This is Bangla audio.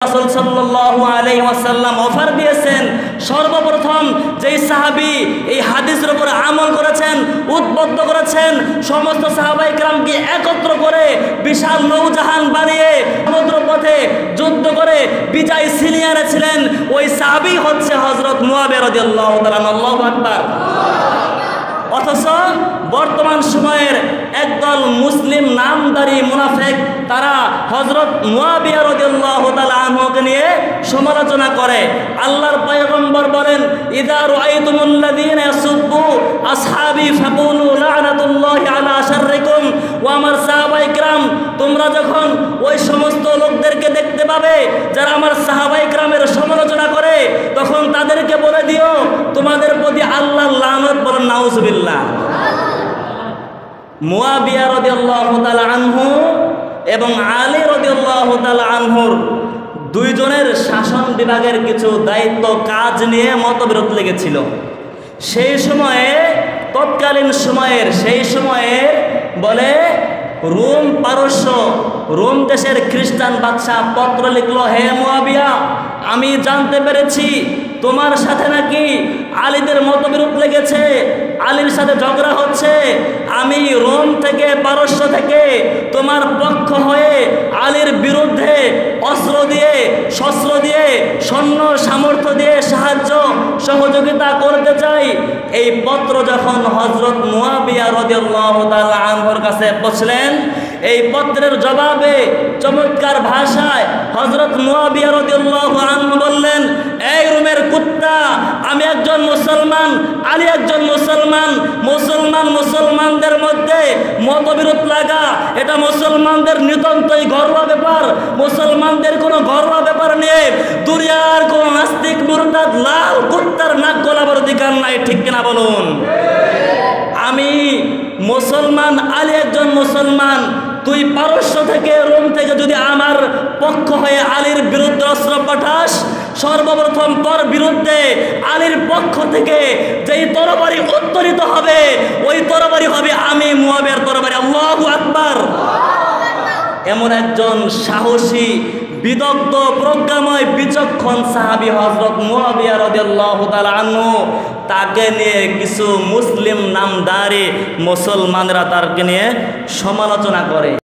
রাসূল সাল্লাল্লাহু আলাইহি ওয়াসাল্লাম অফার দিয়েছেন। সর্বপ্রথম যেই সাহাবী এই হাদিসের উপর আমল করেছেন, উদ্বুদ্ধ করেছেন, সমস্ত সাহাবায়ে কেরামকে একত্র করে বিশাল নৌজাহান বানিয়ে সমুদ্র পথে যুদ্ধ করে বিজয় ছিনিয়ে ছিলেন, ওই সাহাবী হচ্ছে হযরত মুআবিয়া রাদিয়াল্লাহু তাআলা। আল্লাহু আকবার। অথচ বর্তমান সময়ের একদল মুসলিম নামধারী মুনাফিক তারা হযরত মুআবিয়া রাদিয়াল্লাহু তাআলা আনহুকে নিয়ে সমালোচনা করে। আল্লাহর পয়গম্বর বলেন, ইযা রাআইতুমুল্লাযীনা ইয়াসুব্বু আসহাবি ফাকুলু লা'নাতুল্লাহি আলা শাররিকুম। ও আমার সাহাবায়ে কেরাম, তোমরা যখন ওই সমস্ত লোকদেরকে দেখতে পাবে যারা আমার সাহাবায়ে কেরামের সমালোচনা করে, তখন তাদেরকে বলে দিও তোমাদের প্রতি আল্লাহর লানত। বলেন নাউজুবিল্লাহ। মুআবিয়া রাদিয়াল্লাহু তাআলা আনহু এবং আলী রাদিয়াল্লাহু তাআলা আনহুর দুইজনের শাসন বিভাগের কিছু দায়িত্ব কাজ নিয়ে মতবিরোধ লেগেছিল। সেই সময়ে তৎকালীন সময়ের বলে রোম পারস্য, রোম দেশের খ্রিস্টান বাদশাহ পত্র লিখলো, হে মুআবিয়া, আমি জানতে পেরেছি তোমার সাথে নাকি আলীদের মতবিরোধ লেগেছে, আলীর সাথে ঝগড়া হচ্ছে। আমি রোম থেকে পারস্য থেকে তোমার পক্ষ হয়ে আলীর বিরুদ্ধে অস্ত্র দিয়ে শস্ত্র দিয়ে সৈন্য সামর্থ্য দিয়ে সাহায্য সহযোগিতা করতে চাই। এই পত্র যখন হযরত মুআবিয়া রাদিয়াল্লাহু তাআলা আনহুর কাছে পৌঁছলেন, এই পত্রের জবাবে চমৎকার ভাষায় হযরত মুআবিয়া রাদিয়াল্লাহু আনহু বললেন, এই রোমের কুত্তা, আমি একজন মুসলমান, আলী একজন মুসলমান, মুসলমানদের মধ্যে মতবিরোধ লাগা এটা মুসলমানদের নিতান্তই ঘরোয়া ব্যাপার। মুসলমানদের কোনো ঘরোয়া ব্যাপার নিয়ে দুনিয়ার কোন নাস্তিক মুরতাদ লাল কুত্তার নাক গলাবার অধিকার নাই। ঠিক কিনা বলুন? আমি মুসলমান, আলী একজন মুসলমান, তুই পারস্য থেকে রোম থেকে যদি আমার পক্ষ হয়ে আলীর বিরুদ্ধে অস্ত্র পাঠাস, সর্বপ্রথম তোর বিরুদ্ধে আলীর পক্ষ থেকে যেই তরবারি উত্তোলিত হবে, ওই তরবারি হবে আমি মুআবিয়ার তরবারি। আল্লাহু আকবার। এমন একজন সাহসী, বিদগ্ধ, প্রজ্ঞাময়, বিচক্ষণ সাহাবী হযরত মুআবিয়া রাদিয়াল্লাহু তাআলা আনহু, তাকে নিয়ে কিছু মুসলিম নামধারী মুসলমানরা তাকে নিয়ে সমালোচনা করে।